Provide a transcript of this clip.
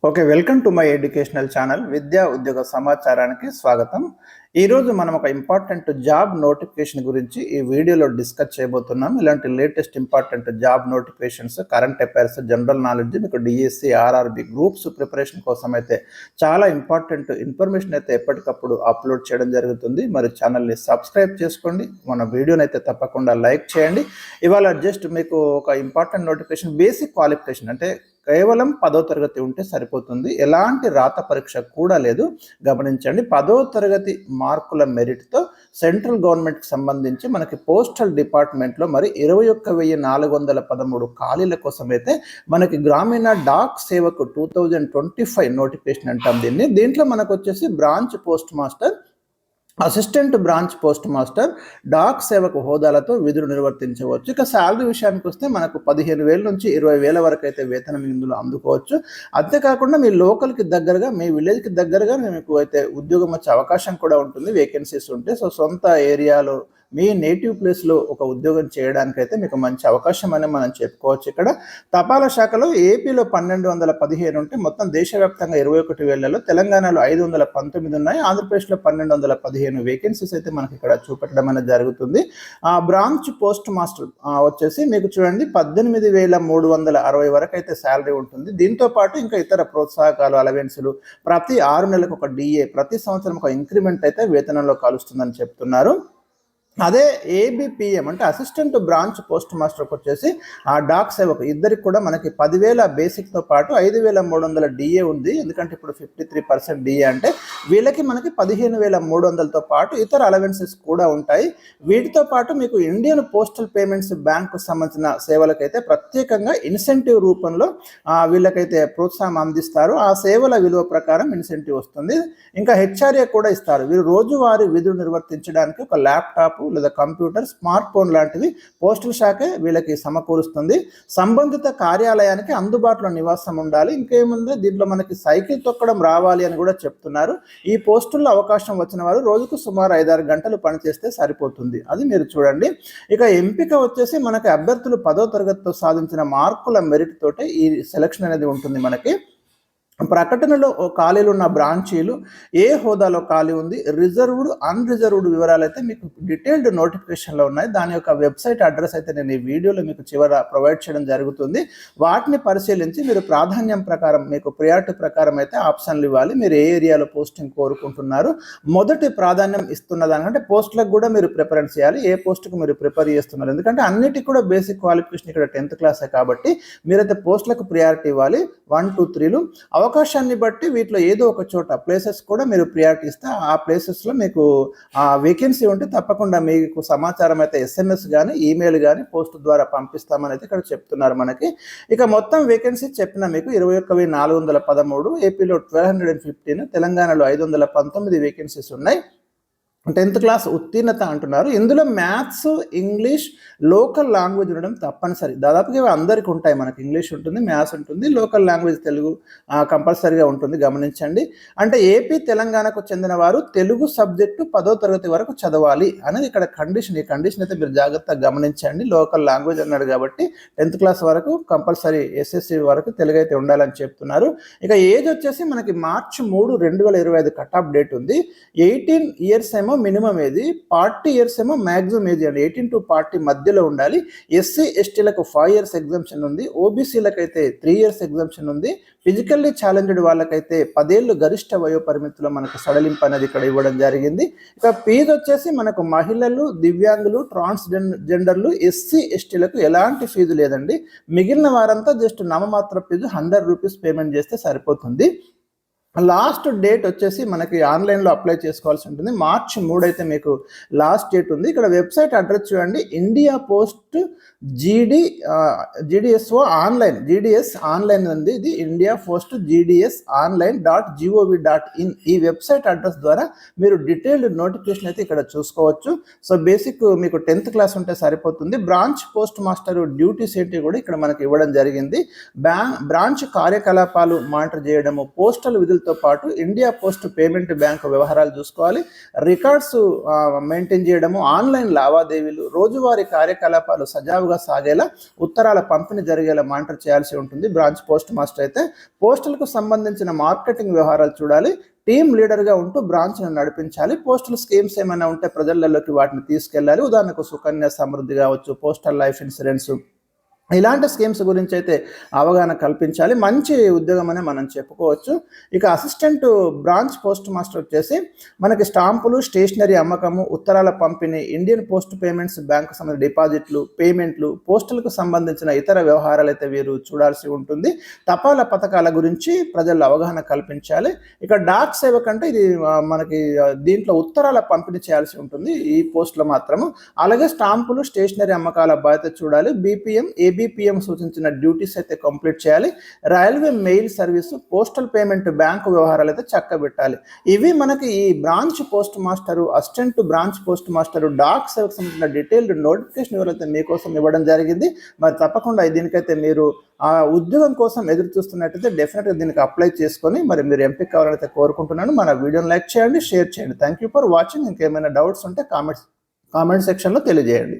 Okay. Welcome to my educational channel విద్యా ఉద్యోగ సమాచారానికి స్వాగతం. ఈరోజు మనం ఒక ఇంపార్టెంట్ జాబ్ నోటిఫికేషన్ గురించి ఈ వీడియోలో డిస్కస్ చేయబోతున్నాం. ఇలాంటి latest important job notifications, current affairs, general knowledge, మీకు డిఎస్సి, ఆర్ఆర్బి గ్రూప్స్ ప్రిపరేషన్ కోసం అయితే చాలా ఇంపార్టెంట్ ఇన్ఫర్మేషన్ అయితే ఎప్పటికప్పుడు అప్లోడ్ చేయడం జరుగుతుంది. మరి ఛానల్ని సబ్స్క్రైబ్ చేసుకోండి. మన వీడియోని అయితే తప్పకుండా లైక్ చేయండి. ఇవాళ జస్ట్ మీకు ఒక ఇంపార్టెంట్ నోటిఫికేషన్, బేసిక్ క్వాలిఫికేషన్ అంటే కేవలం 10వ తరగతి ఉంటే సరిపోతుంది. ఎలాంటి రాత పరీక్ష కూడా లేదు. గమనించండి, 10వ తరగతి మార్కుల మెరిట్తో సెంట్రల్ గవర్నమెంట్కి సంబంధించి మనకి పోస్టల్ డిపార్ట్మెంట్లో మరి 21,413 ఖాళీల కోసం అయితే మనకి గ్రామీణ డాక్ సేవకు 2025 నోటిఫికేషన్ అంటాం దీన్ని. దీంట్లో మనకు వచ్చేసి branch post master, assistant branch post master, Dak Sevak హోదాలతో విధులు నిర్వర్తించవచ్చు. ఇక శాలరీ విషయానికి వస్తే మనకు 15,000 నుంచి 20,000 వరకు అయితే వేతనం ఇందులో అందుకోవచ్చు. అంతేకాకుండా మీ లోకల్కి దగ్గరగా, మీ విలేజ్కి దగ్గరగా మీకు అయితే ఉద్యోగం వచ్చే అవకాశం కూడా ఉంటుంది, వేకెన్సీస్ ఉంటే. సో సొంత ఏరియాలో మీ నేటివ్ ప్లేస్లో ఒక ఉద్యోగం చేయడానికైతే మీకు మంచి అవకాశం అని మనం చెప్పుకోవచ్చు. ఇక్కడ తపాలా శాఖలో ఏపీలో 1,215 ఉంటే మొత్తం దేశవ్యాప్తంగా 21,000, తెలంగాణలో 519 ఉన్నాయి, ఆంధ్రప్రదేశ్లో 1,215 వేకెన్సీస్ అయితే మనకి ఇక్కడ చూపెట్టడం అనేది జరుగుతుంది. బ్రాంచ్ పోస్ట్ మాస్టర్ వచ్చేసి మీకు చూడండి 18,360 వరకు అయితే శాలరీ ఉంటుంది. దీంతో పాటు ఇంకా ఇతర ప్రోత్సాహకాలు, అలవెన్సులు, ప్రతి 6 నెలలకు ఒక డిఏ, ప్రతి సంవత్సరం ఒక ఇంక్రిమెంట్ అయితే వేతనంలో కలుస్తుందని చెప్తున్నారు. అదే ఏబిపిఎం అంటే అసిస్టెంట్ బ్రాంచ్ పోస్ట్ మాస్టర్కి వచ్చేసి ఆ డాక్ సేవకు ఇద్దరికి కూడా మనకి 10,000 బేసిక్తో పాటు 5,300 డిఏ ఉంది. ఎందుకంటే ఇప్పుడు 53% డిఏ అంటే వీళ్ళకి మనకి 15,300తో పాటు ఇతర అలవెన్సెస్ కూడా ఉంటాయి. వీటితో పాటు మీకు ఇండియన్ పోస్టల్ పేమెంట్స్ బ్యాంకు సంబంధించిన సేవలకైతే ప్రత్యేకంగా ఇన్సెంటివ్ రూపంలో వీళ్ళకైతే ప్రోత్సాహం అందిస్తారు. ఆ సేవల విలువ ప్రకారం ఇన్సెంటివ్ వస్తుంది. ఇంకా హెచ్ఆర్ఏ కూడా ఇస్తారు. వీరు రోజువారీ విధులు నిర్వర్తించడానికి ఒక ల్యాప్టాప్ లేదా కంప్యూటర్, స్మార్ట్ ఫోన్ లాంటివి పోస్టల్ శాఖే వీళ్ళకి సమకూరుస్తుంది. సంబంధిత కార్యాలయానికి అందుబాటులో నివాసం ఉండాలి. ఇంకేముంది దీంట్లో మనకి సైకిల్ తొక్కడం రావాలి అని కూడా చెప్తున్నారు. ఈ పోస్టుల్లో అవకాశం వచ్చిన వారు రోజుకు సుమారు 5-6 గంటలు పనిచేస్తే సరిపోతుంది. అది మీరు చూడండి. ఇక ఎంపిక వచ్చేసి మనకి అభ్యర్థులు 10వ తరగతితో సాధించిన మార్కుల మెరిట్ తోటే ఈ సెలక్షన్ అనేది ఉంటుంది. మనకి ప్రకటనలో ఖాళీలు ఉన్న బ్రాంచీలు, ఏ హోదాలో ఖాళీ ఉంది, రిజర్వ్డ్, అన్రిజర్వ్డ్ వివరాలు అయితే మీకు డీటెయిల్డ్ నోటిఫికేషన్లో ఉన్నాయి. దాని యొక్క వెబ్సైట్ అడ్రస్ అయితే నేను ఈ వీడియోలో మీకు చివర ప్రొవైడ్ చేయడం జరుగుతుంది. వాటిని పరిశీలించి మీరు ప్రాధాన్యం ప్రకారం, మీకు ప్రియారిటీ ప్రకారం అయితే ఆప్షన్లు ఇవ్వాలి. మీరు ఏ ఏరియాలో పోస్టింగ్ కోరుకుంటున్నారు, మొదటి ప్రాధాన్యం ఇస్తున్న దానికంటే పోస్టులకు కూడా మీరు ప్రిఫరెన్స్ చేయాలి. ఏ పోస్టుకు మీరు ప్రిఫర్ చేస్తున్నారు, ఎందుకంటే అన్నిటికీ కూడా బేసిక్ క్వాలిఫికేషన్ ఇక్కడ 10th క్లాసే కాబట్టి మీరైతే పోస్టులకు ప్రియారిటీ ఇవ్వాలి. 1, 2, 3లు అవకాశాన్ని బట్టి వీటిలో ఏదో ఒక చోట ప్లేసెస్ కూడా మీరు ప్రియారిటీ ఇస్తే ఆ ప్లేసెస్లో మీకు వేకెన్సీ ఉంటే తప్పకుండా మీకు సమాచారం అయితే SMS కానీ, ఈమెయిల్ కానీ పోస్ట్ ద్వారా పంపిస్తామని అయితే ఇక్కడ చెప్తున్నారు మనకి. ఇక మొత్తం వేకెన్సీ చెప్పిన మీకు 21,413, ఏపీలో 1,215, తెలంగాణలో 519 వేకెన్సీస్ ఉన్నాయి. 10th క్లాస్ ఉత్తీర్ణత అంటున్నారు. ఇందులో మ్యాథ్స్, ఇంగ్లీష్, లోకల్ లాంగ్వేజ్ ఉండడం తప్పనిసరి. దాదాపుగా ఇవి అందరికీ ఉంటాయి. మనకి ఇంగ్లీష్ ఉంటుంది, మ్యాథ్స్ ఉంటుంది, లోకల్ లాంగ్వేజ్ తెలుగు కంపల్సరీగా ఉంటుంది. గమనించండి. అంటే ఏపీ, తెలంగాణకు చెందిన వారు తెలుగు సబ్జెక్టు 10వ తరగతి వరకు చదవాలి అనేది ఇక్కడ కండిషన్. ఈ కండిషన్ అయితే మీరు జాగ్రత్తగా గమనించండి. లోకల్ లాంగ్వేజ్ అన్నాడు కాబట్టి 10th క్లాస్ వరకు కంపల్సరీ, SSC వరకు తెలుగు అయితే ఉండాలని చెప్తున్నారు. ఇక ఏజ్ వచ్చేసి మనకి March 3, 2025 కట్ ఆఫ్ డేట్ ఉంది. 18 ఇయర్స్ ఏమో మినిమం ఏజ్, 40 ఇయర్స్ ఏమో మ్యాక్సిమం ఏజ్ అండి. 18 to 40 మధ్యలో ఉండాలి. SC, STలకు 5 years ఎగ్జామ్షన్ ఉంది. OBCలకు అయితే 3 years ఎగ్జామ్షన్ ఉంది. ఫిజికల్లీ ఛాలెంజ్డ్ వాళ్ళకైతే 10 ఏళ్ళు గరిష్ట వయో పరిమితిలో మనకు సడలింపు అనేది ఇక్కడ ఇవ్వడం జరిగింది. ఇక ఫీజు వచ్చేసి మనకు మహిళలు, దివ్యాంగులు, ట్రాన్స్జెండర్లు, SC, STలకు ఎలాంటి ఫీజు లేదండి. మిగిలిన వారంతా జస్ట్ నామమాత్ర ఫీజు 100 రూపీస్ పేమెంట్ చేస్తే సరిపోతుంది. లాస్ట్ డేట్ వచ్చేసి మనకి ఆన్లైన్లో అప్లై చేసుకోవాల్సి ఉంటుంది. March 3 అయితే మీకు లాస్ట్ డేట్ ఉంది. ఇక్కడ వెబ్సైట్ అడ్రస్ చూడండి, India post GDSO online, GDS online ఉంది. ఇది ఇండియా పోస్ట్ GDS online.gov.in. ఈ వెబ్సైట్ అడ్రస్ ద్వారా మీరు డీటెయిల్డ్ నోటిఫికేషన్ అయితే ఇక్కడ చూసుకోవచ్చు. సో బేసిక్ మీకు 10th క్లాస్ ఉంటే సరిపోతుంది. బ్రాంచ్ పోస్ట్ మాస్టర్ డ్యూటీస్ ఏంటి కూడా ఇక్కడ మనకి ఇవ్వడం జరిగింది. బ్రాంచ్ కార్యకలాపాలు మానిటర్ చేయడము, పోస్టల్ విధులు బిల్లులతో పాటు ఇండియా పోస్ట్ పేమెంట్ బ్యాంక్ వ్యవహారాలు చూసుకోవాలి, రికార్డ్స్ మెయింటైన్ చేయడము, ఆన్లైన్ లావాదేవీలు, రోజువారీ కార్యకలాపాలు సజావుగా సాగేలా ఉత్తరాల పంపిణీ జరిగేలా మానిటర్ చేయాల్సి ఉంటుంది బ్రాంచ్ పోస్ట్ మాస్టర్ అయితే. పోస్టులకు సంబంధించిన మార్కెటింగ్ వ్యవహారాలు చూడాలి, టీమ్ లీడర్గా ఉంటూ బ్రాంచ్ను నడిపించాలి, పోస్టల్ స్కీమ్స్ ఏమైనా ఉంటే ప్రజలలోకి వాటిని తీసుకెళ్ళాలి, ఉదాహరణకు సుకన్య సమృద్ధి కావచ్చు, పోస్టల్ లైఫ్ ఇన్సూరెన్స్, ఇలాంటి స్కీమ్స్ గురించి అయితే అవగాహన కల్పించాలి. మంచి ఉద్యోగం అనే మనం చెప్పుకోవచ్చు. ఇక అసిస్టెంట్ బ్రాంచ్ పోస్ట్ మాస్టర్ వచ్చేసి మనకి స్టాంపులు, స్టేషనరీ అమ్మకము, ఉత్తరాల పంపిణీ, ఇండియన్ పోస్ట్ పేమెంట్స్ బ్యాంకు సంబంధించిన డిపాజిట్లు, పేమెంట్లు, పోస్టులకు సంబంధించిన ఇతర వ్యవహారాలు అయితే వీరు చూడాల్సి ఉంటుంది. తపాలా పథకాల గురించి ప్రజల్లో అవగాహన కల్పించాలి. ఇక డాక్ సేవక్ అంటే ఇది మనకి దీంట్లో ఉత్తరాల పంపిణీ చేయాల్సి ఉంటుంది ఈ పోస్టులో మాత్రము. అలాగే స్టాంపులు, స్టేషనరీ అమ్మకాల బాధ్యత చూడాలి. బీపీఎం, ఏబిపిఎం సూచించిన డ్యూటీస్ అయితే కంప్లీట్ చేయాలి. Railway mail service, postal payment bank వ్యవహారాలు అయితే చక్కబెట్టాలి. ఇవి మనకి ఈ branch post master, assistant branch post master, Dak Sevak సంబంధించిన డీటెయిల్డ్ నోటిఫికేషన్ ఎవరైతే మీకోసం ఇవ్వడం జరిగింది. మరి తప్పకుండా దీనికైతే మీరు ఆ ఉద్యోగం కోసం ఎదురు చూస్తున్నట్టయితే డెఫినెట్గా దీనికి అప్లై చేసుకొని మరి మీరు ఎంపిక కావాలైతే కోరుకుంటున్నాను. మన వీడియోని లైక్ చేయండి, షేర్ చేయండి. Thank you for watching. ఇంకేమైనా డౌట్స్ ఉంటే కామెంట్ సెక్షన్లో తెలియజేయండి.